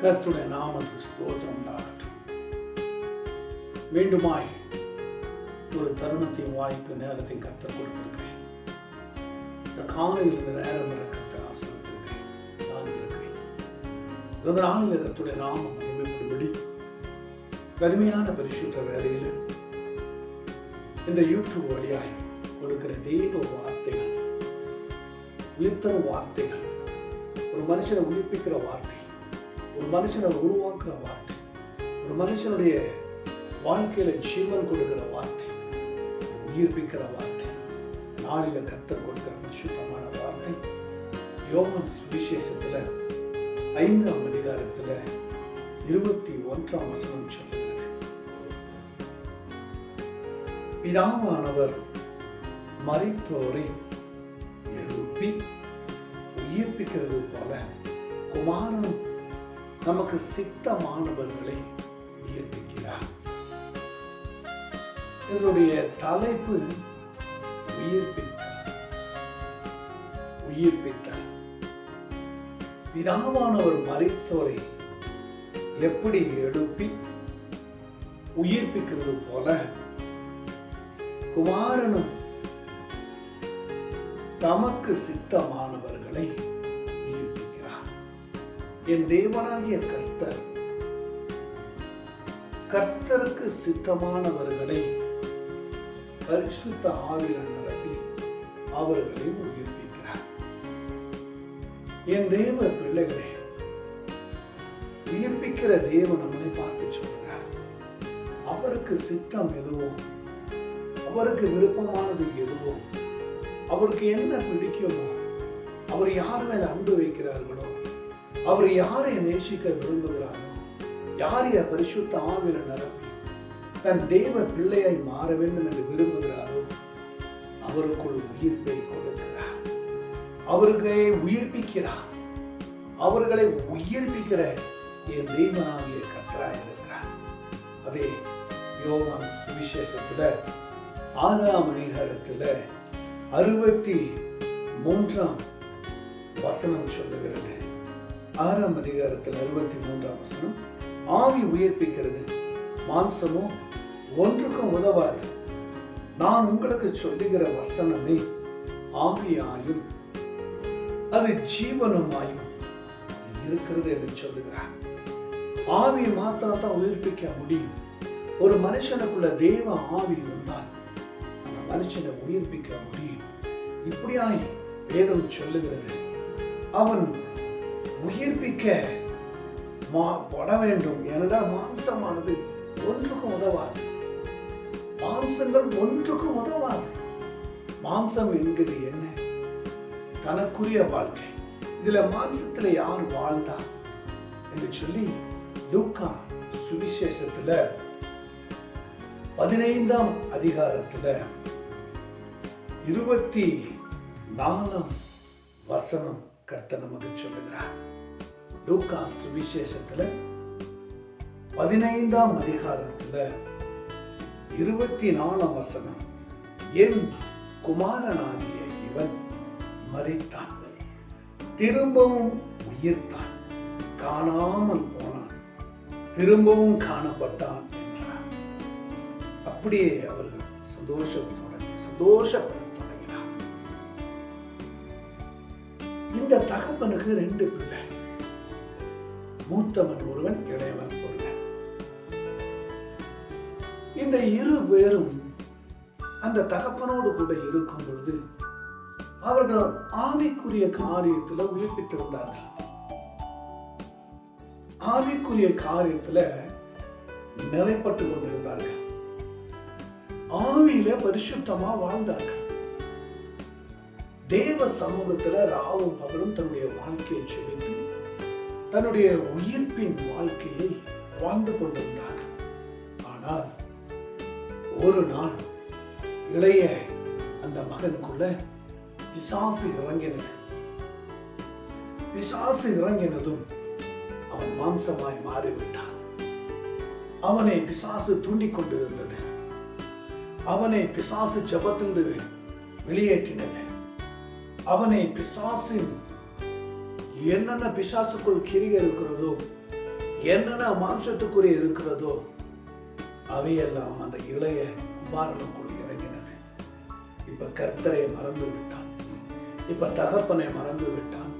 கர்த்தருடைய நாமத்துக்கு ஸ்தோத்திரம் உண்டாகட்டும். மீண்டுமாய் ஒரு தருணத்தையும் வாய்ப்பு நேரத்தையும் கர்த்தர் கொடுத்திருக்கிறேன். இந்த காலையில் இந்த நேரம் வரை கர்த்தர் ஆசீர்வதித்திருக்கிறேன். நான் இருக்கிறேன். இந்த நாளில் கர்த்தருடைய நாமம் மகிமைப்படும்படி கடுமையான பரிசுத்த வேலையில் இந்த யூடியூப் வழியாய் கொடுக்கிற தெய்வ வார்த்தைகள், உயிர்த்தன வார்த்தைகள், ஒரு மனுஷனை உயிர்ப்பிக்கிற வார்த்தை, ஒரு மனுஷனை உருவாக்குற வார்த்தை, ஒரு மனுஷனுடைய வாழ்க்கையில ஜீவன் கொடுக்கிற வார்த்தை, உயிர்ப்பிக்கிற வார்த்தை, நாளில கர்த்தர் கொடுக்கிற பரிசுத்தமான வார்த்தை யோவான் சுவிசேஷத்துல 5ஆம் அதிகாரத்துல 21ஆம் வசனம் சொல்லுகிறது. பிதாவானவர் மரித்தோரை எழுப்பி உயிர்ப்பிக்கிறது போல குமாரனும் நமக்கு சித்தமானவர்களை உயிர்ப்பிக்கிறார். இதனுடைய தலைப்பு உயிர்ப்பித்தல். பிதாவானவர் மரித்தோரை எப்படி எழுப்பி உயிர்ப்பிக்கிறது போல குமாரனும் தமக்கு சித்தமானவர்களை உயிர்ப்பிக்கிறார். என் தேவனாகிய கர்த்தருக்கு சித்தமானவர்களை பரிசுத்த ஆவியால் நிரப்பி அவர்களை உயிர்ப்பிக்கிறார். என் தேவ பிள்ளைகளே, உயிர்ப்பிக்கிற தேவன் நம்மை பார்த்து சொல்கிறார். அவருக்கு சித்தம் எதுவோ, அவருக்கு விருப்பமானது எதுவோ, அவருக்கு என்ன பிடிக்குமோ, அவர் யார் மேல அன்பு வைக்கிறார்களோ, அவர் யாரை நேசிக்க விரும்புகிறாரோ, யாரைய பரிசுத்த ஆவியில நிரப்பி தன் தேவ பிள்ளையாய் மாற வேண்டும் என்று விரும்புகிறாரோ அவருக்குள் உயிர்ப்பை கொடுக்கிறார். அவர்களை உயிர்ப்பிக்கிறார். அவர்களை உயிர்ப்பிக்கிற என் தேவனாகிய கர்த்தராய் இருக்கிறார். அதே யோவான் சுவிசேஷத்துல 6ஆம் அதிகாரத்துல 63ஆம் வசனம் சொல்லுகிறது. 6ஆம் அதிகாரத்தில் 63ஆம் வசனம், ஆவி உயிர்ப்பிக்கிறது, மாம்சமோ ஒன்றுக்கும் உதவாது. நான் உங்களுக்கு சொல்லுகிற வசனமே ஆவியாயும் அது ஜீவனுமாயும் இருக்கிறது என்று சொல்லுகிறார். ஆவியை மாத்திரம் தான் உயிர்ப்பிக்க முடியும். ஒரு மனுஷனுக்குள்ள தேவ ஆவி இருந்தால் அந்த மனுஷனை உயிர்ப்பிக்க முடியும். இப்படியாய் வேதம் சொல்லுகிறது. அவன் உயிர்ப்பிக்க பட வேண்டும். ஏனென்றால் மாம்சமானது ஒன்றுக்கும் உதவாது. மாம்சங்கள் ஒன்றுக்கும் உதவாது. மாம்சம் என்கிறது என்ன? தனக்குரிய வாழ்க்கை. இதுல மாம்சத்துல யார் வாழ்ந்தா என்று சொல்லி லூக்கா சுவிசேஷத்துல 15ஆம் அதிகாரத்துல 24ஆம் வசனம் கர்த்தர் நமக்கு சொல்லுகிறார். லூக்கா சுவிசேஷத்துல 15ஆம் அதிகாரத்துல 24ஆம் வசனம், என் குமாரனாகிய இவன் மரித்தான், திரும்பவும் உயிர்த்தான், காணாமல் போனான், திரும்பவும் காணப்பட்டான் என்றார். அப்படியே அவர்கள் சந்தோஷப்பட தொடங்கினார். இந்த தகப்பனுக்கு 2 பிள்ளை, மூத்தவன் ஒருவன், இளையவன் ஒருவன். இந்த 2 பேரும் அந்த தகப்பனோடு கூட இருக்கும் பொழுது அவர்கள் ஆவிக்குரிய காரியத்துல உயிர்ப்பித்திருந்தார்கள். ஆவிக்குரிய காரியத்துல நிலைப்பட்டு கொண்டிருந்தார்கள். ஆவியில பரிசுத்தமா வாழ்ந்தார்கள். தேவ சமூகத்துல ராவும் பகலும் தன்னுடைய வாழ்க்கையை செலுத்தி தன்னுடைய உயிர்ப்பின் வாழ்க்கையை வாழ்ந்து கொண்டிருந்தார்கள். ஆனால் ஒரு நாள் இளைய அந்த மகனுக்குள்ள பிசாசு இறங்கினதும் அவன் மாம்சமாய் மாறிவிட்டான். அவனை பிசாசு தூண்டிக் கொண்டிருந்தது. அவனை பிசாசு ஜெபத்திலிருந்து வெளியேற்றினது. அவனை பிசாசின் என்னென்ன பிசாசுக்குள் கிரியை இருக்கிறதோ என்னென்ன மாம்சத்துக்குரிய இருக்கிறதோ அவையெல்லாம் அந்த இளைய குமாரனுக்குள் இறங்கினது. இப்ப கர்த்தரை மறந்து விட்டான், இப்ப தகப்பனை மறந்து விட்டான்,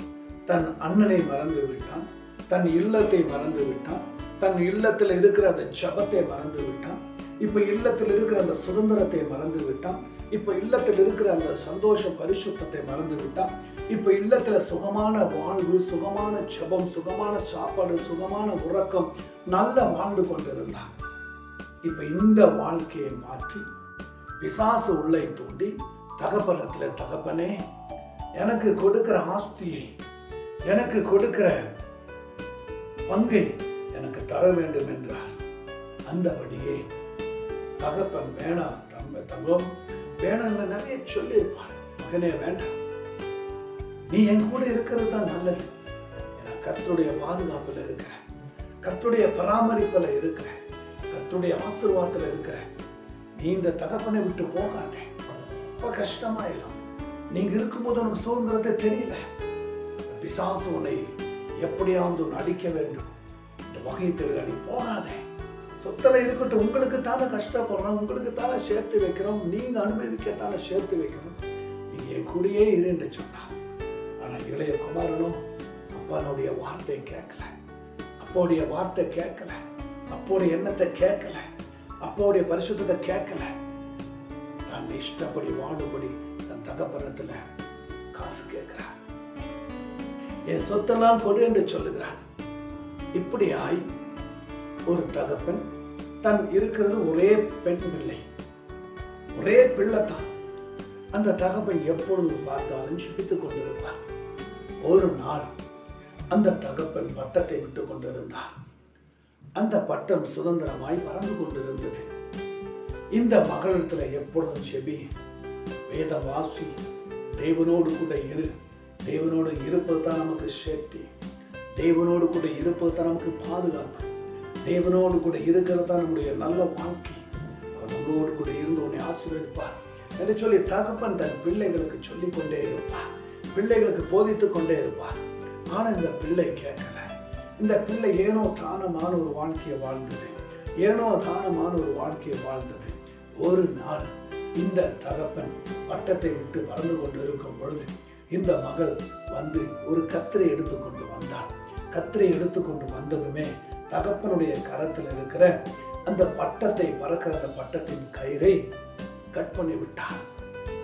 தன் அண்ணனை மறந்து விட்டான், தன் இல்லத்தை மறந்து விட்டான், தன் இல்லத்தில் இருக்கிற அந்த ஜபத்தை மறந்து விட்டான், இப்ப இல்லத்தில் இருக்கிற அந்த சுதந்திரத்தை மறந்து விட்டான், இப்ப இல்லத்தில் இருக்கிற அந்த சந்தோஷ பரிசுத்தத்தை மறந்து விட்டான், இப்ப இல்லத்துல சுகமான வாழ்வு, சுகமான ஜபம், சுகமான சாப்பாடு, சுகமான உறக்கம், நல்ல வாழ்ந்து கொண்டிருந்தான். இப்ப இந்த வாழ்க்கையை மாற்றி பிசாசு உள்ளே தூண்டி தகப்பனத்துல, தகப்பனே எனக்கு கொடுக்கிற ஆஸ்தியை, எனக்கு கொடுக்கிற பங்கை எனக்கு தர வேண்டும் என்றார். அந்தபடியே தகப்பன் வேணாம், தங்கம் வேணாம் நிறைய சொல்லியிருப்பார். மகனே வேண்டாம், நீ என் கூட இருக்கிறது தான் நல்லது. கர்த்தருடைய பாதுகாப்புல இருக்கிற, கர்த்தருடைய பராமரிப்புல இருக்கிற, கர்த்தருடைய ஆசீர்வாதத்துல இருக்கிற, நீ இந்த தகப்பனை விட்டு போகாதே. ரொம்ப கஷ்டமாயிடும். நீங்க இருக்கும்போது உனக்கு சுதந்திரத்தை தெரியல. பிசாசு உன்னை எப்படியாவது அடிக்க வேண்டும் இந்த வகையில் அடி போகாதே. சொத்துல இருக்கட்டும், உங்களுக்கு தானே கஷ்டப்படுறோம், உங்களுக்கு தானே சேர்த்து வைக்கிறோம், நீங்க அனுபவிக்கத்தானே சேர்த்து வைக்கிறோம், நீங்க என் கூடயே இருந்து சொன்னா. ஆனா இளைய குமாரனும் அப்பானுடைய வார்த்தையை கேட்கல, அப்போடைய வார்த்தை கேட்கல, அப்போடைய எண்ணத்தை கேட்கல, அப்போடைய பரிசுத்தத்தை கேட்கல. தன் இஷ்டப்படி வாழும்படி தன் தகப்பனத்துல காசு கேட்கிறார். என் சொத்தெல்லாம் கொடு என்று சொல்லுகிறார். இப்படியாய் ஒரு தகப்பன், தன் இருக்கிறது ஒரே பெண் பிள்ளை, ஒரே பிள்ளைத்தான். அந்த தகப்பன் எப்பொழுது பார்த்தாலும் சிரித்துக் கொண்டிருப்பார். ஒரு நாள் அந்த தகப்பன் பட்டத்தை விட்டு கொண்டிருந்தார். அந்த பட்டம் சுதந்திரமாய் பறந்து கொண்டிருந்தது. இந்த மகளிடத்துல எப்பொழுதும் செபி, வேத வாசி, தேவனோடு கூட இரு, தேவனோடு இருப்பது தான் நமக்கு சேஃப்டி, தேவனோடு கூட இருப்பது தான் நமக்கு பாதுகாப்பு, தேவனோடு கூட இருக்கிறது தான் நம்முடைய நல்ல வாழ்க்கை, அவர் நம்மளோடு கூட இருந்து உன்னை ஆசீர்வதிப்பார் என்று சொல்லி தகப்பன் தன் பிள்ளைகளுக்கு சொல்லிக் கொண்டே இருப்பார், பிள்ளைகளுக்கு போதித்துக் கொண்டே இருப்பார். ஆனா இந்த பிள்ளை கேட்கல. இந்த பிள்ளை ஏனோ தானமான ஒரு வாழ்க்கையை வாழ்ந்தது, ஏனோ தானமான ஒரு வாழ்க்கையை வாழ்ந்தது. ஒரு நாள் இந்த தகப்பன் பட்டத்தை விட்டு பறந்து கொண்டு இருக்கும் பொழுது இந்த மகள் வந்து ஒரு கத்திரை எடுத்துக்கொண்டு வந்தாள். கத்திரை எடுத்துக்கொண்டு வந்ததுமே தகப்பனுடைய கரத்தில் இருக்கிற அந்த பட்டத்தை, பறக்கிற அந்த பட்டத்தின் கயிறை கட் பண்ணி விட்டார்,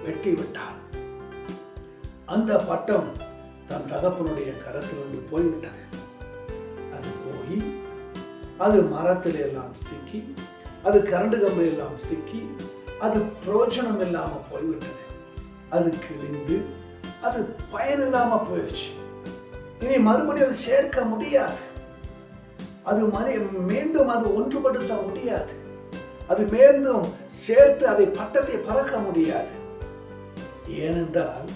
வெட்டி விட்டார். அந்த பட்டம் தன் தகப்பனுடைய கரத்திலிருந்து போய்விட்டது. அது போய் அது மரத்தில் எல்லாம் சிக்கி, அது கரண்டு கம்பி எல்லாம் சிக்கி, அது பிரயோஜனம் இல்லாம போய்விட்டது. அது கிழிந்து அது பயனில்லாம போயிடுச்சு. இனி மறுபடியும் அது சேர்க்க முடியாது, அது மீண்டும் அது ஒன்றுபடுத்த முடியாது, அது மீண்டும் சேர்த்து அதை பட்டத்தை பறக்க முடியாது. ஏனென்றால்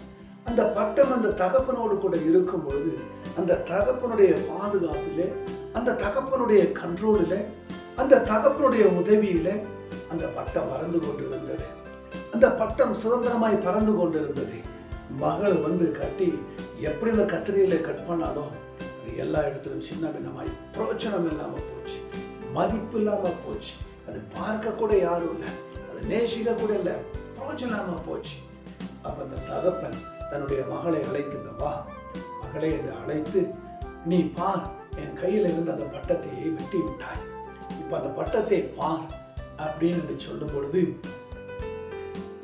அந்த பட்டம் அந்த தகப்பனோடு கூட இருக்கும் பொழுது அந்த தகப்பனுடைய பாதுகாப்பிலே, அந்த தகப்பனுடைய கண்ட்ரோலிலே, அந்த தகப்பனுடைய உதவியிலே அந்த பட்டம் பறந்து கொண்டிருந்தது. அந்த பட்டம் சுதந்திரமாய் பறந்து கொண்டிருந்தது. மகள் வந்து கட்டி எப்படி இந்த கத்திரியில கட் பண்ணாலும் அது எல்லா இடத்திலும் சின்ன பின்னமாய் பிரயோஜனம் இல்லாம போச்சு, மதிப்பு இல்லாம போச்சு, அது பார்க்க கூட யாரும் இல்லை, அது நேசிக்க கூட இல்லை, பிரயோஜனம் இல்லாம போச்சு. அப்ப அந்த தகப்பன் தன்னுடைய மகளை அழைத்துங்க, வா மகளே என்று அழைத்து, நீ பார், என் கையில இருந்து அந்த பட்டத்தை வெட்டி விட்டாய், இப்ப அந்த பட்டத்தை பார் அப்படின்னு சொல்லும் பொழுது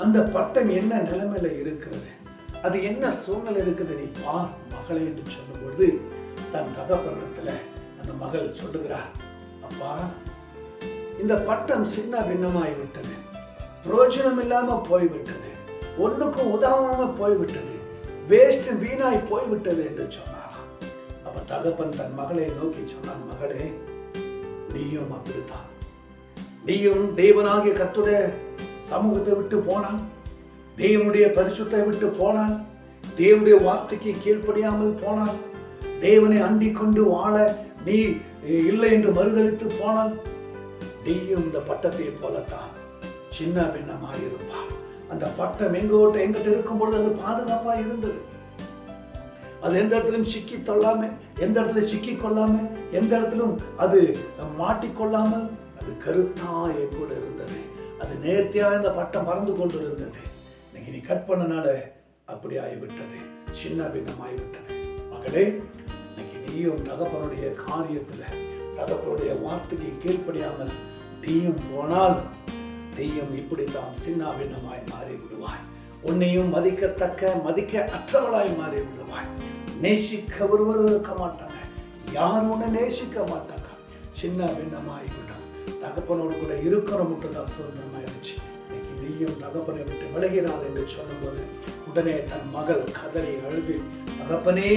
அந்த பட்டம் என்ன நிலைமையில இருக்கிறது, அது என்ன சூழ்நிலை இருக்குது, நீ பார் மகளே என்று சொல்லும் பொழுது தன் தகப்பனிடத்துல அந்த மகள் சொல்லுகிறார், அப்பா இந்த பட்டம் சின்ன பின்னமாய் விட்டது, பிரயோஜனம் இல்லாம போய்விட்டது, ஒண்ணுக்கும் உதவாம போய்விட்டது, வேஸ்ட் வீணாய் போய்விட்டது என்று சொன்னாராம். அப்ப தகப்பன் தன் மகளை நோக்கி சொன்னான், மகளே நீயும் அப்படித்தான், நீயும் தேவனாகிய கர்த்தருடைய சமூகத்தை விட்டு போனான், தேவனுடைய பரிசுத்தை விட்டு போனான், தேவனுடைய வார்த்தைக்கு கீழ்ப்படியாமல் போனான், தேவனை அண்டிக் கொண்டு வாழ நீ இல்லை என்று மறுதளித்து போனான், நீயும் இந்த பட்டத்தை போலத்தான் சின்ன பின்னமாயிருப்பான். அந்த பட்டம் எங்கிட்ட இருக்கும் பொழுது அது பாதுகாப்பா இருந்தது, அது எந்த இடத்திலும் சிக்கி தொல்லாம, எந்த இடத்துல சிக்கி கொள்ளாம, எந்த இடத்திலும் அது மாட்டிக்கொள்ளாமல் அது கருத்தாய் கூட இருந்தது. அது நேர்த்தியாக இந்த பட்டம் பறந்து கொண்டு இருந்தது. இன்னைக்கு நீ கட் பண்ணனால அப்படி ஆகிவிட்டது, சின்ன பின்னமாகிவிட்டது. மகளே, இன்னைக்கு நீயும் தகப்பனுடைய காரியத்துல, தகப்பனுடைய வார்த்தைக்கு கீழ்ப்படியாமல் நீயும் போனால் நீயும் இப்படித்தான் சின்ன பின்னமாய் மாறி விடுவாய். உன்னையும் மதிக்க அற்றவளாய் மாறி விடுவாய். நேசிக்க ஒருவரும் இருக்க மாட்டாங்க, யாரும் உன்னை நேசிக்க மாட்டாங்க. சின்ன பின்னமாய் விடும். தகப்பனோடு கூட இருக்கணும் மட்டும்தான் சுதந்திரமாயிருச்சு. இன்னைக்கு நீயும் தகப்பனை விட்டு விலகிறாள் என்று சொல்லும்போது உடனே தன் மகள் கதறி அழுது, தகப்பனே,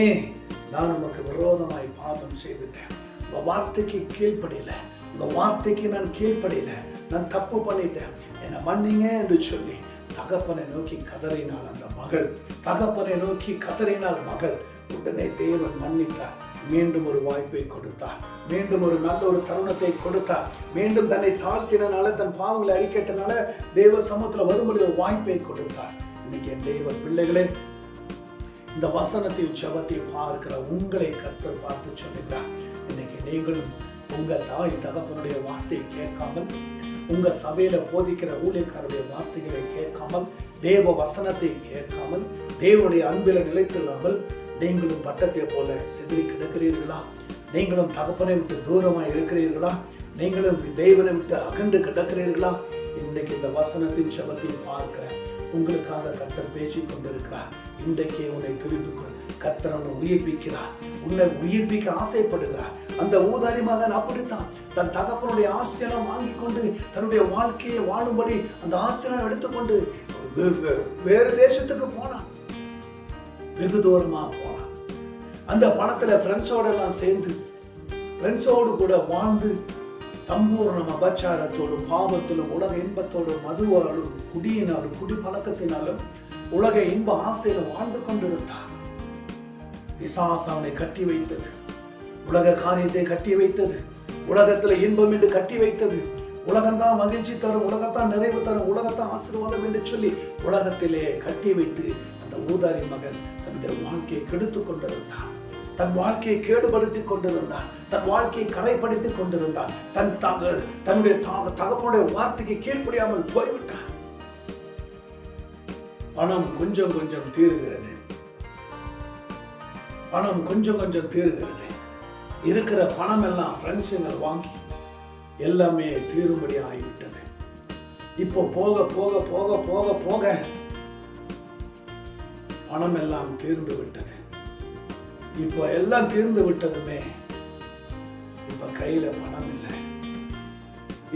நான் உனக்கு விரோதமாய் பாவம் செய்துட்டேன், உங்க வார்த்தைக்கு கீழ்ப்படியல, உங்க வார்த்தைக்கு நான் கீழ்ப்படியல, நான் தப்பு பண்ணிட்டேன், என்னை மன்னிங்க என்று சொல்லி தகப்பனை நோக்கி கதறினாள் அந்த மகள். தகப்பனை நோக்கி கதறினாள் மகள். உடனே தேவன் மன்னித்தார். மீண்டும் ஒரு வாய்ப்பை கொடுத்தார். மீண்டும் ஒரு நல்ல ஒரு தருணத்தை கொடுத்தார். மீண்டும் தன்னை தாழ்த்தினால, தன் பாவங்களை அறிக்கையிட்டனால தேவ சமூகத்தில் வரும்படி ஒரு வாய்ப்பை கொடுத்தார். இன்னைக்கு என் தெய்வ பிள்ளைகளே, இந்த வசனத்தையும் ஜெபத்தையும் பார்க்கிற உங்களை கர்த்தர் பார்த்து சொல்லுகிறார். இன்னைக்கு நீங்களும் உங்க தாய் தகப்பனுடைய வார்த்தையை கேட்காமல், உங்க சபையில போதிக்கிற ஊழியக்காரருடைய வார்த்தைகளை கேட்காமல், தேவ வசனத்தை கேட்காமல், தேவனுடைய அன்பில நிலைத்தில்லாமல் நீங்களும் பட்டத்தை போல சிதறி கிடக்கிறீர்களா? நீங்களும் தகப்பனை விட்டு தூரமாய் இருக்கிறீர்களா? நீங்களும் தேவனை விட்டு அகன்று கிடக்கிறீர்களா? இன்றைக்கு இந்த வசனத்தின் ஜெபத்தையும் பார்க்கிற உங்களுக்காக கர்த்தர் பேசிக் கொண்டிருக்கிறார். இன்றைக்கே உன்னை திரும்பி கொள். கர்த்தர் உன்னை உயிர்ப்பிக்கிறார், உன்னை உயிர்ப்பிக்க ஆசைப்படுகிறார். அந்த ஊதாரி மகன் அப்படித்தான் தன் தகப்பனுடைய ஆசீர்வாதம் வாங்கி கொண்டு தன்னுடைய வாழ்க்கையை வாழும்படி அந்த ஆசீர்வாதம் எடுத்துக்கொண்டு வேறு தேசத்துக்கு போனான். வெகு தூரமா போனான். அந்த பணத்துல ஃப்ரெண்ட்ஸோட எல்லாம் சேர்ந்து ஃப்ரெண்ட்ஸோடு கூட வாழ்ந்து சம்பூர்ண அபச்சாரத்தோடும் பாவத்திலும் உலக இன்பத்தோடும் மதுவாலும் குடியினாலும் குடி பழக்கத்தினாலும் உலக இன்ப ஆசையிலும் வாழ்ந்து கொண்டிருந்தார். பிசாசு அவனை கட்டி வைத்தது, உலக காரியத்தை கட்டி வைத்தது, உலகத்துல இன்பம் என்று கட்டி வைத்தது. உலகம்தான் மகிழ்ச்சி தரும், உலகத்தான் நிறைவு தரும், உலகத்தான் ஆசீர்வாதம் என்று சொல்லி உலகத்திலே கட்டி வைத்து அந்த ஊதாரி மகன் தன்னுடைய வாழ்க்கையை கெடுத்துக் கொண்டிருந்தான். தன் வாழ்க்கையை கேடுபடுத்தி கொண்டிருந்தான். தன் வாழ்க்கையை கரைப்படுத்தி கொண்டிருந்தான். தன்னுடைய தகப்பனுடைய வார்த்தைக்கு கீழ்ப்படியாமல் போய்விட்டான். பணம் கொஞ்சம் கொஞ்சம் தீருகிறது. பணம் கொஞ்சம் கொஞ்சம் தீருகிறது. இருக்கிற பணம் எல்லாம் ஃப்ரெண்ட்ஸுங்கள் வாங்கி எல்லாமே தீரும்படி ஆகிவிட்டது. இப்போ போக போக போக போக போக பணம் எல்லாம் தீர்ந்து விட்டது. இப்போ எல்லாம் தீர்ந்து விட்டதுமே இப்ப கையில பணம் இல்லை.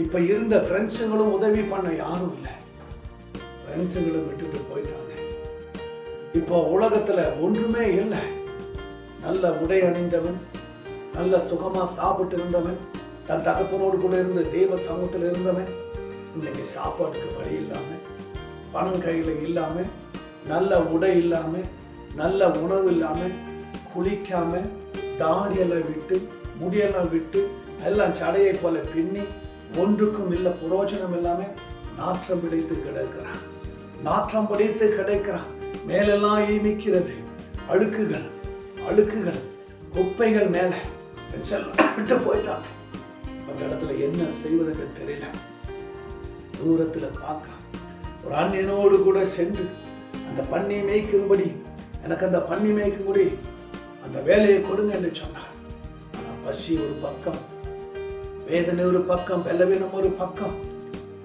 இப்ப இருந்த ஃப்ரெண்ட்ஸுங்களும் உதவி பண்ண யாரும் இல்லை. ஃப்ரெண்ட்ஸுங்களும் விட்டுட்டு போயிட்டாங்க. இப்போ உலகத்துல ஒன்றுமே இல்லை. நல்ல உடை அணிந்தவன், நல்ல சுகமா சாப்பிட்டு இருந்தவன், தன் தகப்பனோடு கூட இருந்து தெய்வ சமூகத்தில் இருந்தவன் இன்னைக்கு சாப்பாட்டுக்கு வழி இல்லாம, பணம் கையில இல்லாம, நல்ல உடை இல்லாம, நல்ல உணவு இல்லாம, குளிக்காம, தாடியெல்லாம் விட்டு, முடியெல்லாம் விட்டு, எல்லாம் சடையை போல பின்னி, ஒன்றுக்கும் இல்லை புரோஜனம் இல்லாம நாற்றம் பிடித்து கிடக்கிறான். நாற்றம் பிடித்து கிடைக்கிறான். மேலெல்லாம் ஈமிக்கிறது. அழுக்குகள் அழுக்குகள் குப்பைகள் மேல விட்டு போயிட்டாங்க. அந்த இடத்துல என்ன செய்வதற்கு தெரியல. தூரத்துல பார்க்க ஒரு அண்ணனோடு கூட சென்று அந்த பண்ணி மேய்க்கும்படி, எனக்கு அந்த பண்ணி மேய்க்கும்படி அந்த வேலையை கொடுங்க என்று சொன்னார். ஆனா பசி ஒரு பக்கம், வேதனை ஒரு பக்கம், பலவீனம் ஒரு பக்கம்,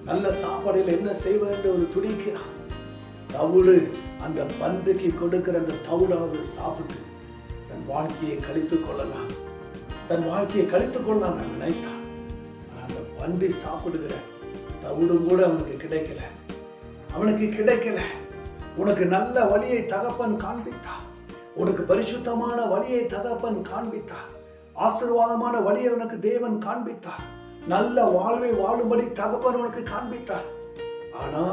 நல்ல சாப்பாடுல என்ன செய்வது என்று ஒரு துடிக்கிறான். தவிடு அந்த பன்றிக்கு கொடுக்கிற அந்த தவிடாவது சாப்பிட்டு தன் வாழ்க்கையை கழித்துக் கொள்ளலாம், தன் வாழ்க்கையை கழித்துக் கொள்ளலாம் நான் நினைத்தான். அந்த பன்றி சாப்பிடுகிற தவிடும் கூட அவனுக்கு கிடைக்கல. அவனுக்கு கிடைக்கல. உனக்கு நல்ல வழியை தகப்பன் காண்பித்தார். உனக்கு பரிசுத்தமான வழியை தகப்பன் காண்பித்தார். ஆசீர்வாதமான வழியை உனக்கு தேவன் காண்பித்தார். நல்ல வாழ்வை வாழும்படி தகப்பன் உனக்கு காண்பித்தார். ஆனா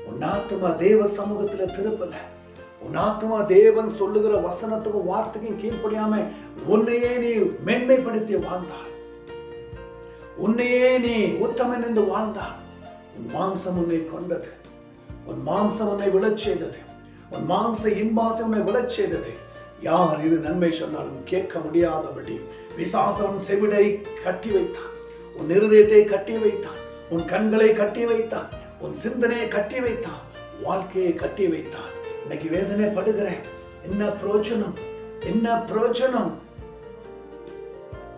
உன் ஆத்துமா தேவ சமூகத்துல திருப்பல. உன் ஆத்துமா தேவன் சொல்லுகிற வசனத்துக்கும் வார்த்தைக்கும் கீழ்ப்படியாம உன்னையே நீ மேன்மைப்படுத்தி வாழ்ந்தார். உன்னையே நீ உத்தமன் என்று வாழ்ந்தார். உன் மாம்சம் உன்னை கொண்டது. உன் மாம்சம் உன்னை விழச் செய்தது. உன் மாம்ச இன்பாசை உன்னை விழச் செய்தது. யார் இது நன்மை சொன்னாலும் கேட்க முடியாதபடி பிசாசம் செவிடை கட்டி வைத்தான், உன் இருதயத்தை கட்டி வைத்தான், உன் கண்களை கட்டி வைத்தான், உன் சிந்தனையை கட்டி வைத்தான், வாழ்க்கையை கட்டி வைத்தான். இன்னைக்கு வேதனை படுகிறேன், என்ன பிரயோஜனம், என்ன பிரயோஜனம்?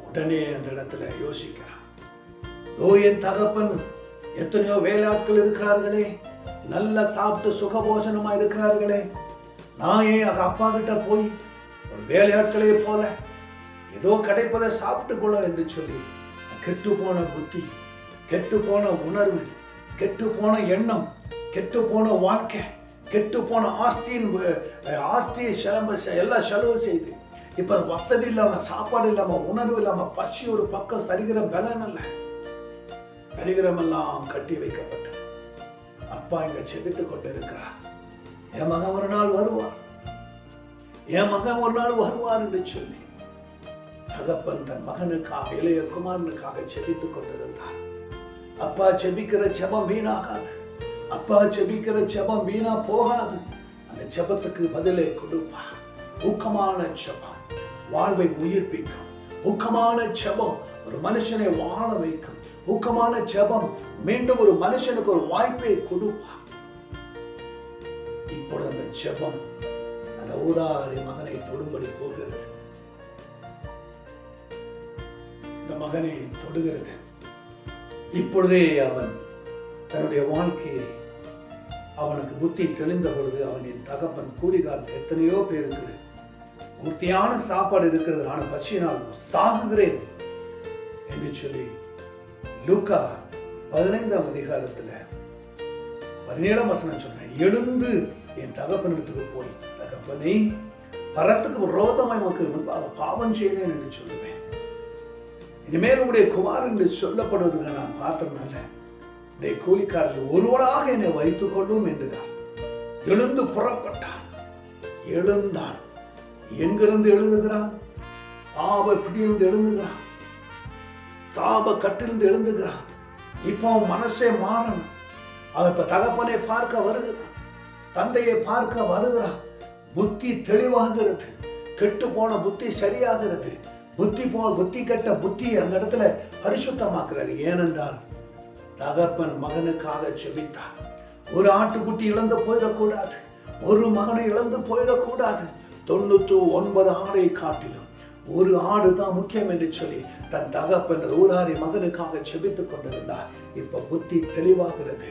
உடனே அந்த இடத்துல யோசிக்கிறான், என் தகப்பன் எத்தனையோ வேலையாட்கள் இருக்கிறார்களே, நல்ல சாப்பிட்டு சுகபோஷனமா இருக்கிறார்களே, நான் ஏன் அது அப்பா கிட்ட போய் ஒரு வேலையாட்களே போல ஏதோ கிடைப்பதை சாப்பிட்டு கொள்ள என்று சொல்லி கெட்டு போன புத்தி, கெட்டு போன உணர்வு, கெட்டு போன எண்ணம், கெட்டு போன வாழ்க்கை, கெட்டு போன ஆஸ்தியை எல்லாம் செலவு செய்து இப்ப வசதி இல்லாம, சாப்பாடு இல்லாம, உணர்வு இல்லாம, பசி ஒரு பக்கம், சரிகிற பலன் அல்ல, சரிகிரம் எல்லாம் கட்டி வைக்கப்பட்டது. அப்பா இங்க செபித்துக் கொண்டிருக்கிறார், என் மகன் ஒரு நாள் வருவார், என் மகன் ஒரு நாள் வருவார் என்று சொல்லி தகப்பன் தன் மகனுக்காக, இளைய குமாரனுக்காக செபித்துக் கொண்டிருந்தார். அப்பா செபிக்கிற ஜெபம் வீணாகாது, அப்பா செபிக்கிற ஜெபம் வீணா போகாது. அந்த ஜெபத்துக்கு பதிலே கொடுப்பார். ஊக்கமான ஜெபம் வாழ்வை உயிர்ப்பிக்கும், ஊக்கமான ஜெபம் ஒரு மனுஷனை வாழ வைக்கும், ஊக்கமான ஜெபம் மீண்டும் ஒரு மனுஷனுக்கு ஒரு வாய்ப்பை கொடுப்பார். இப்பொழுது அந்த ஜெபம் அந்த ஊதாரி மகனை தொடும்படி போகிறது, இந்த மகனை தொடுகிறது. இப்பொழுதே அவன் தன்னுடைய வாழ்க்கையை, அவனுக்கு புத்தி தெளிந்த பொழுது அவன் என் தகப்பன் கூலிகாரன் எத்தனையோ பேருக்கு பூர்த்தியான சாப்பாடு இருக்கிறது, நான் பசியினால் சாகுகிறேன் என்று சொல்லி லூக்கா 15ஆம் அதிகாரத்துல 17ஆம் வசனம் சொல்றேன், எழுந்து என் தகப்பனிடத்துக்கு போய், தகப்பனை பரத்துக்கு விரோதமாய் உனக்கு முன்பாக பாவம் செய்தேன் என்று சொல்லுவேன், இனிமேல் உடைய குமார் என்று சொல்லப்படுவதற்கு நான் பார்த்ததுனால உடைய கூலிக்காரர்கள் ஒருவனாக என்னை வைத்துக் கொள்ளும் என்றுதான் எழுந்து புறப்பட்டான். எழுந்தான். எங்கிருந்து எழுதுகிறான்? பாவ பிடியிலிருந்து எழுதுகிறான், சாப கட்டிலிருந்து எழுதுகிறான். இப்போ மனசே மாறணும். அவன் இப்ப தகப்பனை பார்க்க வருகிறான், தந்தையை பார்க்க வருகிறான். புத்தி தெளிவாகிறது, கெட்டு போன புத்தி சரியாகிறது, புத்தி கெட்ட புத்தி அந்த இடத்துல பரிசுத்தமாக்குறாரு. ஏனென்றால் தகப்பன் மகனுக்காக செபித்தார். ஒரு ஆட்டுக்குட்டி இழந்து போயிடக்கூடாது, ஒரு மகனை இழந்து போயிடக்கூடாது. 99 ஆடை காட்டிலும் ஒரு ஆடு தான் முக்கியம் என்று சொல்லி தன் தகப்பன் ஊராரி மகனுக்காக செபித்துக் கொண்டிருந்தார். இப்ப புத்தி தெளிவாகிறது,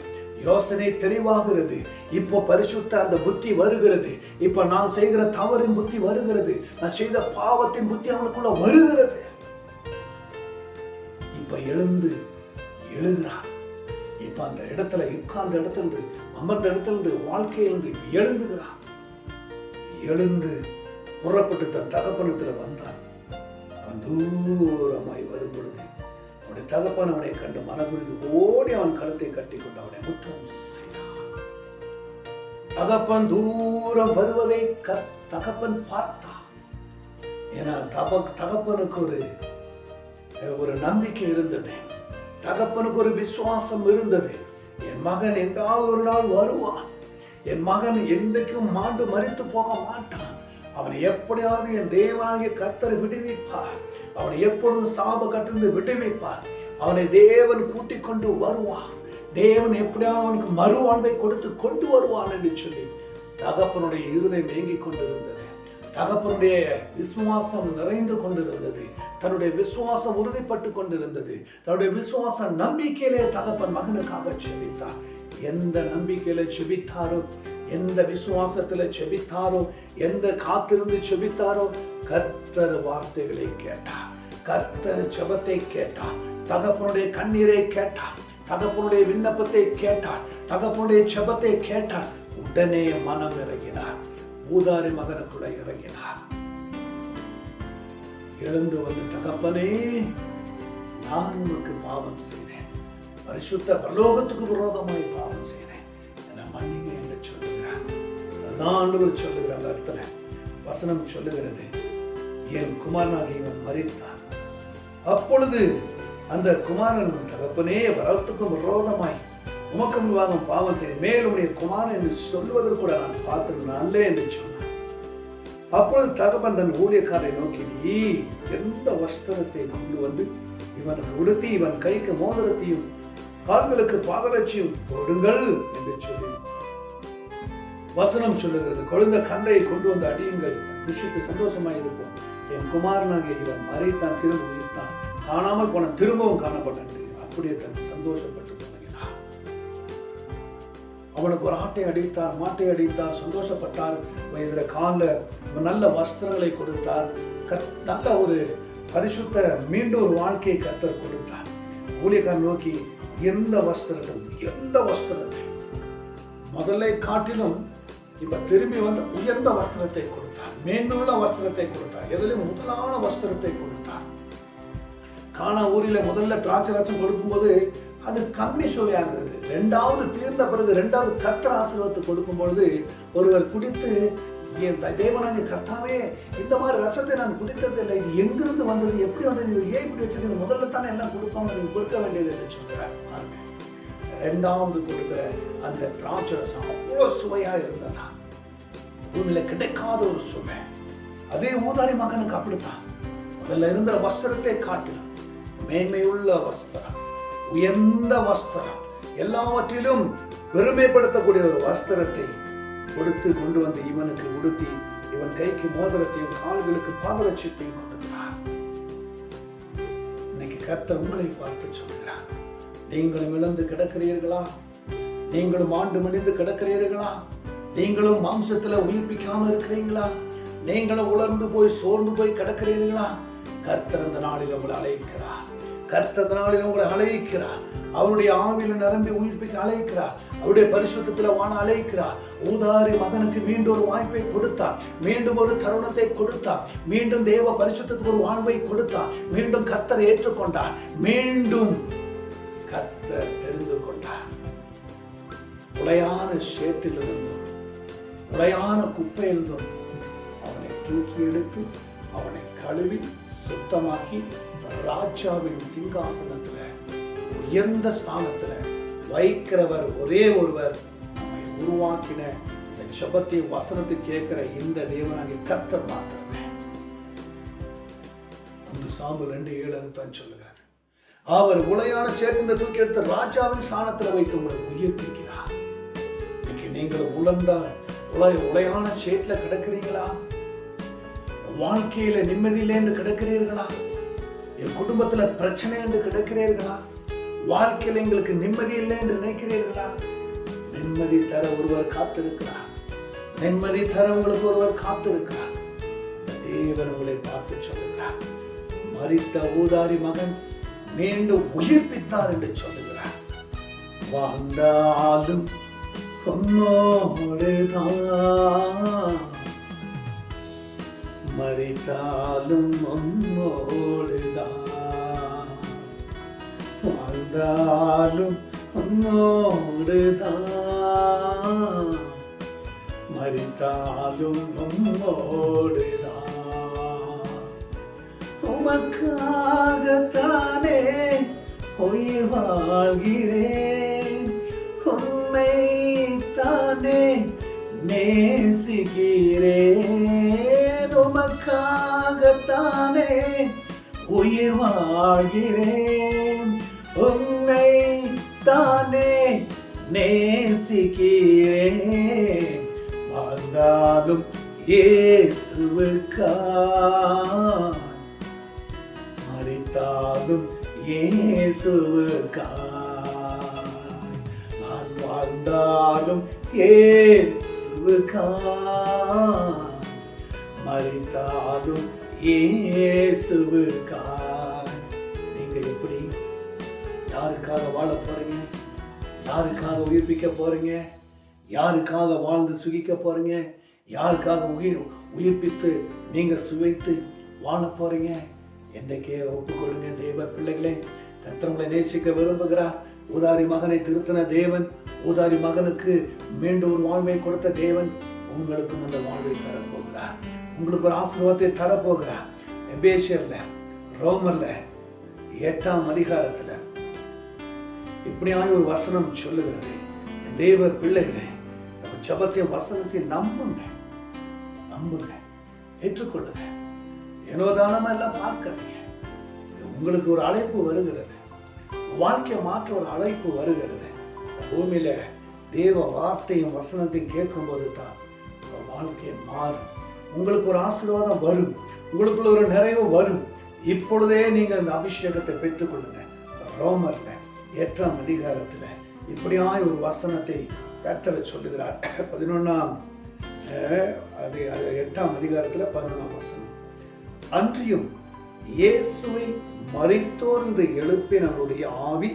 யோசனை தெளிவாகிறது. இப்போ பரிசுத்த அந்த புத்தி வருகிறது. இப்ப நான் செய்கிற தவறின் புத்தி வருகிறது, நான் செய்த பாவத்தின் புத்தி அவனுக்குள்ள வருகிறது. இப்ப எழுதுறான். இப்ப அந்த இடத்துல உட்கார்ந்த இடத்துல இருந்து, அமர்ந்த இடத்துல இருந்து, வாழ்க்கையிலிருந்து எழுந்துகிறான். எழுந்து புறப்பட்டு தன் தகப்பனத்துல வந்தான். அவன் தூரமாய் வரும் பொழுது அவனுடைய தகப்பன் அவனை கண்டு மனதுருகி ஓடி அவன் கழுத்தை கட்டி கொண்டு அவனை முத்தம் செய்தான். தகப்பன் தூரம் வருவதை தகப்பன் பார்த்தான். ஏன்னா தகப்பனுக்கு ஒரு நம்பிக்கை இருந்தது, தகப்பனுக்கு ஒரு விசுவாசம் இருந்தது. என் மகன் எங்காவது ஒரு நாள் வருவான், என் மகன் என்றைக்கும் மாண்டு மரித்து போக மாட்டான், அவனை எப்படியாவது என் தேவனாகிய கர்த்தர் விடுவிப்பார், அவனை எப்பொழுதும் சாப கட்டிலிருந்து விடுவிப்பார், அவனை தேவன் கூட்டிக் கொண்டு வருவான், தேவன் எப்படியாவது அவனுக்கு மறுவாழ்வை கொடுத்து கொண்டு வருவான் என்று சொல்லி தகப்பனுடைய இருதயம் ஏங்கிக் கொண்டிருந்தது. தகப்பனுடைய விசுவாசம் நிறைந்து கொண்டிருந்தது, தன்னுடைய விசுவாசம் உறுதிப்பட்டு கொண்டிருந்தது. தன்னுடைய விசுவாச நம்பிக்கையிலே தகப்பன் மகனுக்காக செபித்தார். எந்த நம்பிக்கையில செபித்தாரோ, எந்த விசுவாசத்துல செபித்தாரோ, எந்த காத்திருந்து செபித்தாரோ, கர்த்தர் வார்த்தைகளை கேட்டார், கர்த்தர் ஜெபத்தை கேட்டார், தகப்பனுடைய கண்ணீரை கேட்டார், தகப்பனுடைய விண்ணப்பத்தை கேட்டார், தகப்பனுடைய ஜெபத்தை கேட்டார். உடனே மனம் இறங்கினார், ஊதாரி மகனுக்குள்ள இறங்கினார். எழுந்து வந்து, தகப்பனே நான் உனக்கு பாவம் செய்தேன், பரிசுத்த பரலோகத்துக்கு விரோதமாய் பாவம் செய்தேன், என்ன மன்னிங்க என்று சொல்லுகிறார். அதுதான் ஆண்டவர் சொல்லுகிற அந்த இடத்துல வசனம் சொல்லுகிறது, என் குமாரனாகிய இவன் மரித்தான். அப்பொழுது அந்த குமாரன், தகப்பனே வரத்துக்கும் விரோதமாய் உமக்கு முன்பாக பாவம் செய்து மேலும் உடைய குமாரன் என்று சொல்வதற்கு கூட நான் பார்த்தது நல்ல என்று சொன்னார். அப்பொழுது தகப்பன் தன் ஊழியக்காரை நோக்கி, நீ எந்த வஸ்திரத்தை கொண்டு வந்து இவனுக்கு உடுத்தி இவன் கைக்கு மோதிரத்தையும் கால்களுக்கு பாதரட்சியும் போடுங்கள் என்று சொல்லி வசனம் சொல்லுகிறது. கொழுந்த கண்டையை கொண்டு வந்து அடியுங்கள், புஷித்து சந்தோஷமாய் இருப்போம். என் குமாரனாகிய இவன் மறைத்தான், திரும்ப உயிர்த்தான், காணாமல் போன திரும்பவும் காணப்பட்டான். அப்படியே தன் சந்தோஷப்பட்டு தொடங்கினார். அவனுக்கு ஒரு ஆட்டை அடித்தார், மாட்டை அடித்தார், சந்தோஷப்பட்டார். இதில் காலில் நல்ல வஸ்திரங்களை கொடுத்தார். நல்ல ஒரு பரிசுத்த மீண்டும் ஒரு வாழ்க்கையை கர்த்தர் கொடுத்தார். ஊழியக்காரன் நோக்கி, எந்த வஸ்திரத்தை முதல்ல காட்டிலும் இப்ப திரும்பி வந்து உயர்ந்த வஸ்திரத்தை கொடுத்தார், மேன்மையுள்ள வஸ்திரத்தை கொடுத்தார், எதிலும் முதலான வஸ்திரத்தை கொடுத்தார். கானா ஊரில முதல்ல திராட்சரசம் கொடுக்கும்போது அது கம்மி சுவையா இருந்தது. ரெண்டாவது தீர்ந்த பிறகு ரெண்டாவது கர்த்தர் ஆசீர்வாதத்தை கொடுக்கும் பொழுது ஒருவர் குடித்து, தேவனாகிய கர்த்தாவே, இந்த மாதிரி ரசத்தை நான் குடித்தது இல்லை, இது எங்கிருந்து வந்தது, எப்படி வந்தது, ஏன் இப்படி வச்சிருக்கீங்க, முதல்ல தானே எல்லாம் கொடுப்பாங்க, நீங்க கொடுக்க வேண்டியது என்று சொல்றார். ரெண்டாவது கொடுக்கிற அந்த திராட்சை ரசம் அவ்வளவு சுவையா இருந்ததா, பூமியில கிடைக்காத ஒரு சுவை. அதே ஊதாரி மகனுக்கு அப்படித்தான். முதல்ல இருந்த வஸ்திரத்தை காட்டிலும் மேன்மையுள்ள வஸ்திரம், உயர்ந்த வஸ்திரம், எல்லாவற்றிலும் பெருமைப்படுத்தக்கூடிய ஒரு வஸ்திரத்தை கொடுத்து கொண்டு வந்து இவனுக்கு உடுத்தி இவன் கைக்கு மோதிரத்தையும் கால்களுக்கு பாதரட்சியத்தையும் கொடுத்தார். இன்னைக்கு கர்த்தர் உங்களை பார்த்து சொல்கிறார், நீங்களும் இழந்து கிடக்கிறீர்களா? நீங்களும் ஆண்டு மணிந்து கிடக்கிறீர்களா? நீங்களும் மாம்சத்துல உயிர்ப்பிக்காம இருக்கிறீங்களா? நீங்களும் உலர்ந்து போய் சோர்ந்து போய் கிடக்கிறீர்களா? கர்த்தர் அந்த நாளில் உங்களை அழைக்கிறார். கர்த்தர் அந்த நாளில் உங்களை அழைக்கிறார். அவருடைய ஆவியில நிரம்பி உயிர்ப்பிக்க அழைக்கிறார். அவருடைய பரிசுத்தத்துல வாழ அழைக்கிறார். ஊதாரி மகனுக்கு மீண்டும் ஒரு வாய்ப்பை கொடுத்தார், மீண்டும் ஒரு தருணத்தை கொடுத்தார், மீண்டும் தேவ பரிசுத்தத்துக்கு ஒரு வாழ்வை கொடுத்தார், மீண்டும் கர்த்தர் ஏற்றுக்கொண்டார், மீண்டும் கர்த்தர் தெரிந்து கொண்டார். உளையான சேற்றிலிருந்தும் உளையான குப்பையிலிருந்தும் அவனை தூக்கி எடுத்து அவனை கழுவி சுத்தமாக்கி ராஜாவின் சிங்காசனத்துல உயர்ந்த ஸ்தானத்துல வைக்கிறவர் ஒரே ஒருவர், நம்மை உருவாக்கின இந்த ஜெபத்தை வசனத்தை கேட்கிற இந்த தேவனாகிய கர்த்தர் மாத்திரமே. 1 சாமுவேல் 2:7 தான் சொல்லுகிறார். அவர் உளையான சேர்ந்த தூக்கி எடுத்த ராஜாவின் ஸ்தானத்துல வைத்து உங்களை உயிர்ப்பிக்கிறார். இன்னைக்கு நீங்கள் உளையான சேட்ல கிடக்கிறீங்களா? வாழ்க்கையில நிம்மதியில என்று கிடக்கிறீர்களா? என் குடும்பத்துல பிரச்சனை என்று கிடக்கிறீர்களா? வாழ்க்கையில எங்களுக்கு நிம்மதி இல்லை என்று நினைக்கிறீர்களா? நிம்மதி தர ஒருவர் காத்திருக்கிறார். நிம்மதி தர உங்களுக்கு ஒருவர் காத்திருக்கிறார். தேவன் உங்களை பார்த்து சொல்லுகிறார், மரித்த ஊதாரி மகன் மீண்டும் உயிர்ப்பித்தார் என்று சொல்லுகிறார். வாழ்ந்தாலும் உன்னோடுதான், மரித்தாலும் உன்னோடுதான், வாழ்ந்தாலும் உன்னோடுதான், மரித்தாலும் உன்னோடுதான். உமக்காகத்தானே உயிர் வாழ்கிறேன், உம்மை தானே நேசிக்கிறேன். உமக்காகத்தானே உயிர் வாழ்கிறேன், உம்மை தானே நேசிக்கிறேன். வாழ்ந்தாலும் இயேசுவுக்காய், மரித்தாலும் இயேசுவுக்காய். நான் வாழ்ந்தாலும் இயேசுவுக்காய், மரித்தாலும் இயேசுவுக்காய். நீங்க எப்படி, யாருக்காக வாழ போறீங்க? யாருக்காக உயிர்ப்பிக்க போறீங்க? யாருக்காக வாழ்ந்து சுகிக்க போறீங்க? யாருக்காக உயிர்ப்பித்து நீங்க சுவைத்து வாழ போறீங்க? என்றைக்கே ஒப்புக்கொள்ளுங்க தேவ பிள்ளைகளே. கர்த்தர் உங்களை நேசிக்க விரும்புகிறார். ஊதாரி மகனை திருத்தின தேவன், ஊதாரி மகனுக்கு மீண்டும் ஒரு வாழ்வை கொடுத்த தேவன் உங்களுக்கும் அந்த வாழ்வை தரப்போகிறார். உங்களுக்கு ஒரு ஆசீர்வாதத்தை தரப்போகிறார். எபேசியர்ல ரோமர்ல 8ஆம் அதிகாரத்துல இப்படியான ஒரு வசனம் சொல்லுகிறது. தேவ பிள்ளைகளே, நம்ம ஜெபத்தை வசனத்தை நம்புங்க. ஏற்றுக்கொள்ளுங்க. ஏனோதானமா எல்லாம் பார்க்காதீங்க. உங்களுக்கு ஒரு அழைப்பு வருகிறது, வாழ்க்கையை மாற்ற ஒரு அழைப்பு வருகிறது. பூமியில தேவ வார்த்தையும் வசனத்தையும் கேட்கும் போது தான் வாழ்க்கையை மாறும். உங்களுக்கு ஒரு ஆசீர்வாதம் வரும், உங்களுக்குள்ள ஒரு நிறைவு வரும். இப்பொழுதே நீங்க அந்த அபிஷேகத்தை பெற்றுக்கொள்ளுங்க. ரோமர்ல 8ஆம் அதிகாரத்துல இப்படியாய் ஒரு வசனத்தை கர்த்தர் சொல்லுகிறார். 8ஆம் அதிகாரத்துல 11ஆம் வசனம். அன்றியும் இயேசுவை மரித்தோர்ந்து எழுப்பினவருடைய ஆவி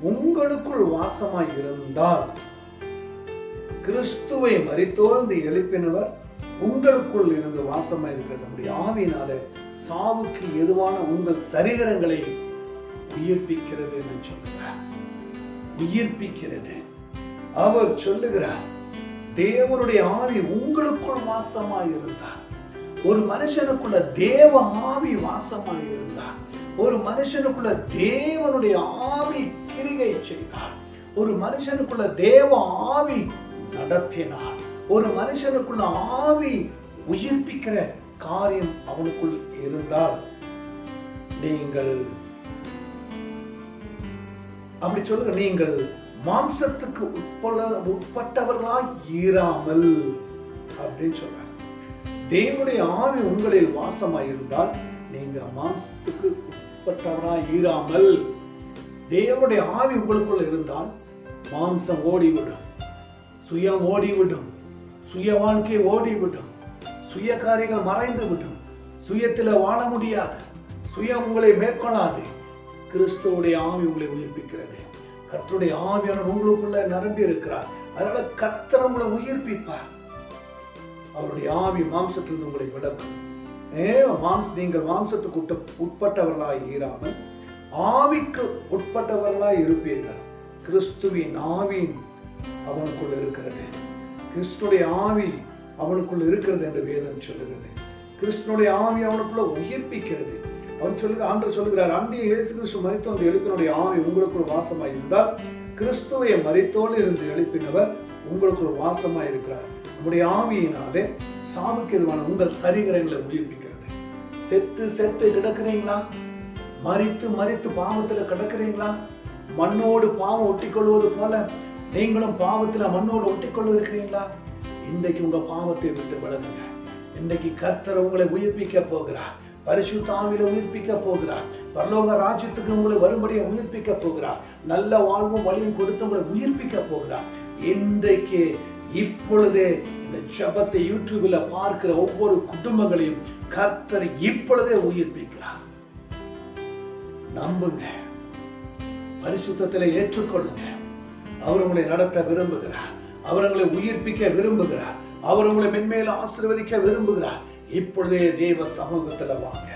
உங்களுக்குள் வாசமாய் இருந்தால், கிறிஸ்துவை மரித்தோர்ந்து எழுப்பினவர் உங்களுக்குள் இருந்து வாசமாய் இருக்கிறது. நம்முடைய ஆவியினால சாவுக்கு எதுவான உங்கள் சரீரங்களை உயிர்ப்பிக்கிறது என்று சொல்லுகிறார். உயிர்ப்பிக்கிறது. அவர் சொல்லுகிறார், தேவனுடைய ஆவி உங்களுக்குள் வாசமாய் இருந்தார். ஒரு மனுஷனுக்குள்ள தேவ ஆவி வாசமாய் இருந்தார். ஒரு மனுஷனுக்குள்ள தேவனுடைய ஆவி கிரியை செய்தார். ஒரு மனுஷனுக்குள்ள தேவ ஆவி நடத்தினார். ஒரு மனுஷனுக்குள்ள ஆவி உயிர்ப்பிக்கிற காரியம் அவனுக்குள் இருந்தால், நீங்கள் அப்படி சொல்லுங்க, நீங்கள் மாம்சத்துக்கு உட்பட்டவர்களாய் ஈராமல் அப்படின்னு சொல்றாங்க. தேவனுடைய ஆவி உங்களில் வாசமாய் இருந்தால் நீங்க மாம்சத்துக்கு உட்பட்டவராய் ஈராமல். தேவனுடைய ஆவி உங்களுக்குள்ள இருந்தால் மாம்சம் ஓடிவிடும், சுயம் ஓடிவிடும், சுய வாழ்க்கை ஓடிவிடும், சுய காரியங்கள் மறைந்து விடும், சுயத்தில் வாழ முடியாது, சுயம் உங்களை மேற்கொள்ளாது. கிறிஸ்துவுடைய ஆவி உங்களை உயிர்ப்பிக்கிறது. கர்த்தருடைய ஆவியானவர் உங்களுக்குள்ள நிரம்பி இருக்கிறார். அதனால கர்த்தர் உங்களை உயிர்ப்பிப்பார். அவருடைய ஆவி மாம்சத்திலிருந்து உங்களை விளக்கும். நீங்கள் மாம்சத்துக்கு உட்பட்டவர்களாய் இராமல் ஆவிக்கு உட்பட்டவர்களாய் இருப்பீர்கள். கிறிஸ்துவின் ஆவி அவனுக்குள் இருக்கிறது. கிறிஸ்துடைய ஆவி அவனுக்குள் இருக்கிறது என்று வேதம் சொல்லுகிறது. கிறிஸ்துடைய ஆவி அவனுக்குள்ள உயிர்ப்பிக்கிறது. அவன் சொல்லுங்க, ஆண்டவர் சொல்லுகிறார், அன்றைய இயேசு கிறிஸ்து மரித்தோர் எழுப்பினுடைய ஆவி உங்களுக்குள் வாசமாய் இருந்தால், கிறிஸ்துவை மரித்தோடு இருந்து எழுப்பினவர் உங்களுக்குள் வாசமாய் இருக்கிறார். நம்முடைய ஆவியினாலே சாவுக்கு எதுவான உங்கள் சரீரங்களை உயிர்ப்பிக்கிறது. செத்து செத்து கிடக்கிறீங்களா? மரித்து மரித்து பாவத்துல கிடக்கிறீங்களா? மண்ணோடு பாவம் ஒட்டிக்கொள்வது போல நீங்களும் பாவத்துல மண்ணோடு ஒட்டிக்கொள்ள இருக்கிறீங்களா? இன்றைக்கு உங்க பாவத்தை விட்டு விலகுங்க. இன்றைக்கு கர்த்தர் உங்களை உயிர்ப்பிக்க போகிறார். பரிசுத்த ஆவியில உயிர்ப்பிக்க போகிறார். பரலோக ராஜ்யத்துக்கு உங்களை வரும்படியாக உயிர்ப்பிக்க போகிறார். நல்ல வாழ்வும் வழியும் கொடுத்து உங்களை உயிர்ப்பிக்க போகிறார். இன்றைக்கு இப்பொழுதே இந்த ஜெபத்தை யூடியூப்ல பார்க்கிற ஒவ்வொரு குடும்பங்களையும் கர்த்தர் இப்பொழுதே உயிர்ப்பிக்கிறார். நம்புங்க, பரிசுத்தத்திலே ஏற்றுக்கொள்ளுங்க. அவர் உங்களை நடத்த விரும்புகிறார். அவர் உங்களை உயிர்ப்பிக்க விரும்புகிறார். அவர் உங்களை மென்மேலும் ஆசீர்வதிக்க விரும்புகிறார். இப்பொழுதே தேவ சமூகத்துல வாங்க.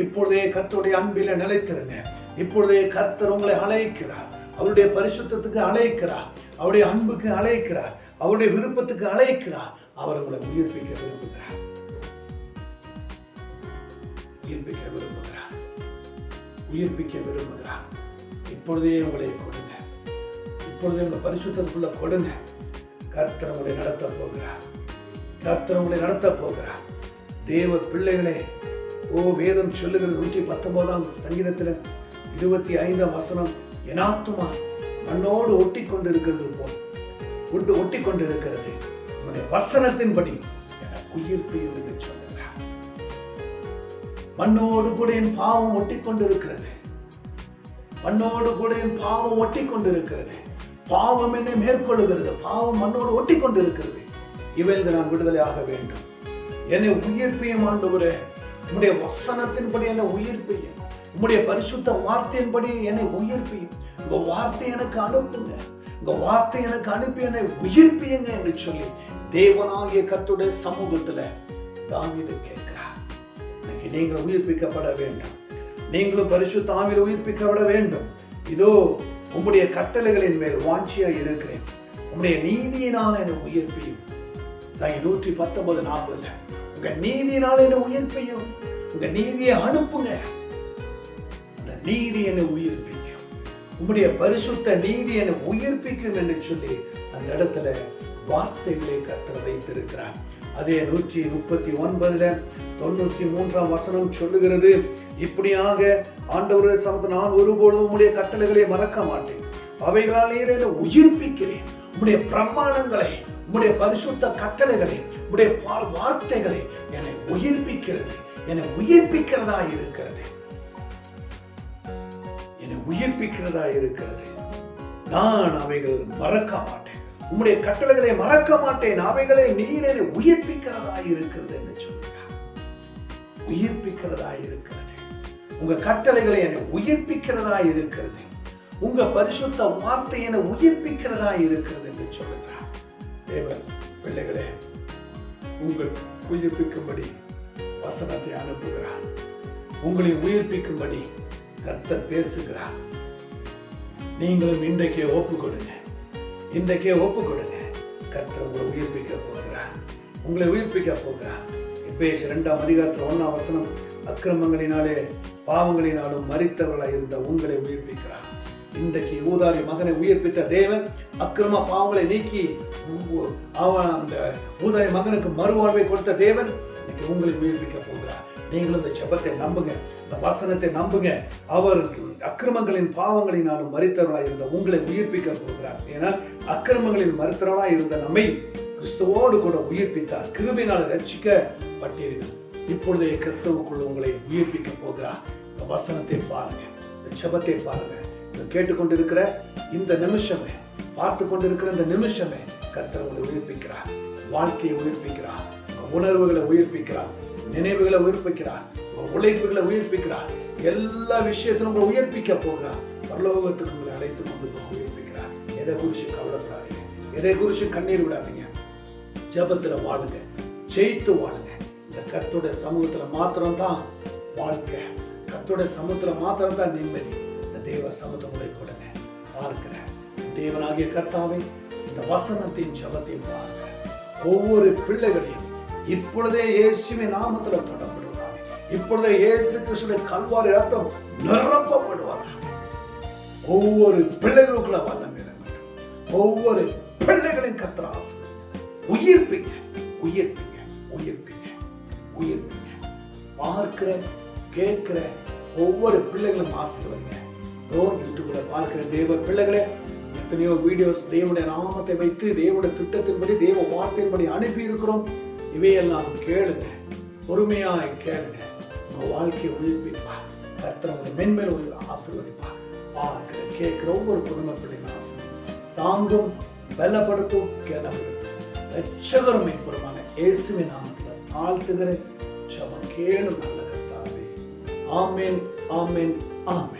இப்பொழுதே கர்த்தருடைய அன்பில நிலைத்திருங்க. இப்பொழுதே கர்த்தர் உங்களை அழைக்கிறார். அவருடைய பரிசுத்தத்துக்கு அழைக்கிறார். அவருடைய அன்புக்கு அழைக்கிறார். அவருடைய விருப்பத்துக்கு அழைக்கிறார். அவர் உங்களை உயிர்ப்பிக்க விரும்புகிறார். உயிர்ப்பிக்க விரும்புகிறார். உயிர்ப்பிக்க விரும்புகிறார். இப்பொழுதே உங்களை கொடுங்க. இப்பொழுதே உங்க பரிசுத்தத்துக்குள்ள கொடுங்க. கர்த்தர் உங்களை நடத்த போகிறார். கர்த்தர் உங்களை நடத்த போகிறார். தேவ பிள்ளைகளே, வேதம் சொல்லுகிறது 119ஆம் சங்கீதத்துல 25ஆம் வசனம், என் ஆத்துமா மண்ணோடு ஒட்டி கொண்டிருக்கிறது போல் ஒட்டி கொண்டிருக்கிறது, உன்னுடைய வசனத்தின்படி உயிர்ப்பியும் என்று சொல்லுகிறார். மண்ணோடு கூட என் பாவம் ஒட்டி கொண்டிருக்கிறது. மண்ணோடு கூட என் பாவம் ஒட்டி கொண்டிருக்கிறது. பாவம் என்னை மேற்கொள்ளுகிறது. பாவம் மண்ணோடு ஒட்டி கொண்டிருக்கிறது. இவையில் நான் விடுதலை ஆக வேண்டும். என்னை உயிர்ப்பியும் ஆண்டவரே. உம்முடைய வசனத்தின்படி என்னை உயிர்ப்பியும். உம்முடைய பரிசுத்த வார்த்தையின்படி என்னை உயிர்ப்பியும். உங்க வார்த்தை எனக்கு அனுப்புங்க. உங்க வார்த்தை எனக்கு அனுப்பி என்னை உயிர்ப்பியுங்க என்று சொல்லி தேவனாகிய கர்த்தருடைய சமூகத்துல தாவீது கேட்கிறார். நீங்கள் உயிர்ப்பிக்கப்பட வேண்டும். நீங்களும் பரிசுத்த ஆவியில் உயிர்ப்பிக்கப்பட வேண்டும். இதோ உம்முடைய கட்டளைகளின் மேல் வாஞ்சியா இருக்கிறேன். உம்முடைய நீதியினால் என்னை உயிர்ப்பியும். 119:40 உங்க நீதியினால் என்னை உயிர்ப்பியும். உங்க நீதியை அனுப்புங்க. அந்த நீதி என்னை உயிர்ப்பிக்கும். உம்முடைய பரிசுத்த நீதி என்னை உயிர்ப்பிக்கும் என்று சொல்லி அந்த இடத்துல வார்த்தைகளை கர்த்தர் வைத்திருக்கிறார். அதே 139 93 வசனம் சொல்லுகிறது, இப்படியாக ஆண்டவருடைய சமூகத்தில் நான் ஒருபொழுதும் உம்முடைய கட்டளைகளை மறக்க மாட்டேன், அவைகளால் நீர் என்னை உயிர்ப்பிக்கிறேன். உம்முடைய பிரமாணங்களை, உம்முடைய பரிசுத்த கட்டளைகளை, உம்முடைய வார்த்தைகளை என்னை உயிர்ப்பிக்கிறது, என்னை உயிர்ப்பிக்கிறதா இருக்கிறது, என்னை உயிர்ப்பிக்கிறதா இருக்கிறது. நான் அவைகள் மறக்க மாட்டேன், உம்முடைய கட்டளைகளை மறக்க மாட்டேன், அவைகளை நீர் என்னை உயிர்ப்பிக்கிறதா இருக்கிறது என்று சொல்கிறார். உயிர்ப்பிக்கிறதா இருக்கிறது. உங்க கட்டளைகளை என்னை உயிர்ப்பிக்கிறதா இருக்கிறது. உங்க பரிசுத்த வார்த்தை என்னை உயிர்ப்பிக்கிறதா இருக்கிறது என்று சொல்லுகிறார். தேவன் பிள்ளைகளே, உங்கள் உயிர்ப்பிக்கும்படி வசனத்தை அனுப்புகிறார். உங்களை உயிர்ப்பிக்கும்படி கர்த்தர் பேசுகிறார். நீங்களும் இன்றைக்கே ஒப்பு கொடுங்க, இன்றைக்கே ஒப்பு கொடுங்க. கர்த்தர் உங்களை உயிர்ப்பிக்க போகிறார், உங்களை உயிர்ப்பிக்க போகிறார். எபேசியர் 2 அதிகாரத்தில் 1 வசனம், அக்கிரமங்களினாலே பாவங்களினாலும் மரித்தவர்களாய் இருந்த உங்களை உயிர்ப்பிக்கிறார். இன்றைக்கு ஊதாரி மகனை உயிர்ப்பித்த தேவன் அக்கிரம பாவங்களை நீக்கி அவன் அந்த ஊதாரி மகனுக்கு மறுவாழ்வை கொடுத்த தேவன் இன்னைக்கு உங்களை உயிர்ப்பிக்க போகிறார். நீங்களும் இந்த ஜெபத்தை நம்புங்க, இந்த வசனத்தை நம்புங்க. அவர் அக்கிரமங்களின் பாவங்களினாலும் மரித்தவர்களாய் இருந்த உங்களை உயிர்ப்பிக்க போகிறார். ஏன்னா அக்கிரமங்களின் மரித்தவர்களாய் இருந்த நம்மை கிறிஸ்துவோடு கூட உயிர்ப்பித்தார். கிருபையினால் ரட்சிக்கப்பட்டீர்கள். இப்பொழுதே கிறிஸ்துவுக்குள் உங்களை உயிர்ப்பிக்க போகிறார். இந்த வசனத்தை பாருங்க, இந்த ஜெபத்தை பாருங்க. கேட்டுக்கொண்டிருக்கிற இந்த நிமிஷமே, பார்த்து கொண்டிருக்கிற இந்த நிமிஷமே கர்த்தர் உங்களை உயிர்ப்பிக்கிறார். வாழ்க்கையை உயிர்ப்பிக்கிறார், உணர்வுகளை உயிர்ப்பிக்கிறார், நினைவுகளை உயிர்ப்பிக்கிறார், உழைப்புகளை உயிர்ப்பிக்கிறார். எல்லா விஷயத்திலும் உங்களை உயிர்ப்பிக்க போகிறார். பரலோகத்துக்கு உங்களை அழைத்து கொண்டு போக உயிர்ப்பிக்கிறார். எதை குறிச்சு கவலைப்படாதீங்க, எதை குறிச்சு கண்ணீர் விடாதீங்க. ஜெபத்துல வாழுங்க, ஜெயித்து வாழுங்க. இந்த கர்த்தருடைய சமூகத்துல மாத்திரம்தான் வாழ்க்கை, கர்த்தருடைய சமூகத்துல மாத்திரம்தான் நிம்மதி. தேவ சமூகத்தை கொடுங்க. பார்க்கிற தேவனாகிய கர்த்தாவை, இந்த வசனத்தின் ஜெபத்தை பாருங்க. ஒவ்வொரு பிள்ளைகளையும் இப்பொழுதே இயேசுவின் நாமத்தில் தொடப்படுவாங்க. இப்பொழுதே இயேசு கிறிஸ்துவின் கல்வாரி ரத்தம் நிரப்பப்படுவாங்க. ஒவ்வொரு பிள்ளைகளுக்குள்ள வல்லமை இறங்கட்டும். ஒவ்வொரு பிள்ளைகளின் கர்த்தர் உயிர்ப்பிங்க, உயிர்ப்பிங்க, உயிர்ப்பிங்க, உயிர்ப்பிங்க. பார்க்கிற கேட்கிற ஒவ்வொரு பிள்ளைகளும் ஆசீர்வதிங்க. யூடியூப்ல பார்க்கிற தேவ பிள்ளைகளே, எத்தனையோ வீடியோஸ் தேவனுடைய நாமத்தை வைத்து தேவனுடைய திட்டத்தின்படி தேவ வார்த்தையின்படி அனுப்பி இருக்கிறோம். இவையெல்லாம் கேளுங்க, பொறுமையாய் கேளுங்க. உங்க வாழ்க்கையை உயிர்ப்பிப்பார். கர்த்தர் உங்களை மென்மேலும் ஆசீர்வதிப்பார். பார்க்கிற கேட்கிற ஒவ்வொரு குடும்ப பிள்ளைகளும் தாங்கும், பலப்படுத்தும், கனப்படுத்தும். ரட்சகரும் மீட்பருமான இயேசுவின் நாமத்தில் தாழ்த்துகிற ஜெபம் கேளும் நல்ல கர்த்தாவே. ஆமென், ஆமென், ஆமென்.